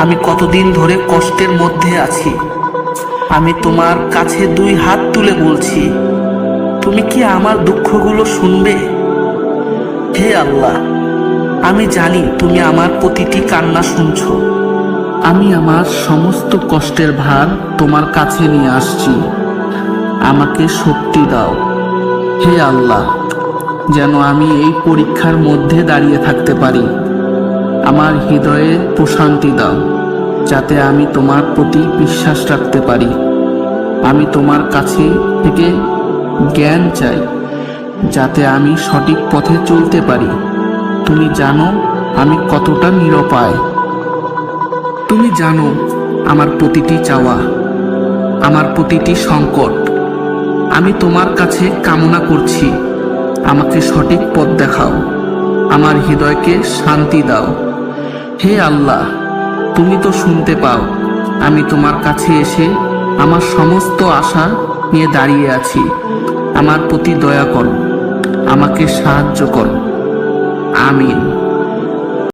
আমি কতদিন ধরে কষ্টের মধ্যে আছি। আমি তোমার কাছে দুই হাত তুলে বলছি, তুমি কি আমার দুঃখগুলো শুনবে? হে আল্লাহ, আমি জানি তুমি আমার প্রতিটি কান্না শুনছো। আমি আমার সমস্ত কষ্টের ভার তোমার কাছে নিয়ে আসছি। আমাকে শক্তি দাও হে আল্লাহ, যেন আমি এই পরীক্ষার মধ্যে দাঁড়িয়ে থাকতে পারি। আমার হৃদয়ে প্রশান্তি দাও, যাতে আমি তোমার প্রতি বিশ্বাস রাখতে পারি। আমি তোমার কাছে থেকে জ্ঞান চাই, যাতে আমি সঠিক পথে চলতে পারি। তুমি জানো আমি কতটা নিরুপায়। তুমি জানো আমার প্রতিটি চাওয়া, আমার প্রতিটি সংকট। আমি তোমার কাছে কামনা করছি, আমাকে সঠিক পথ দেখাও, আমার হৃদয়কে শান্তি দাও। হে আল্লাহ, তুমি তো শুনতে পাও। আমি তোমার কাছে এসে আমার সমস্ত আশা নিয়ে দাঁড়িয়ে আছি। আমার প্রতি দয়া করো, আমাকে সাহায্য করো। আমিন।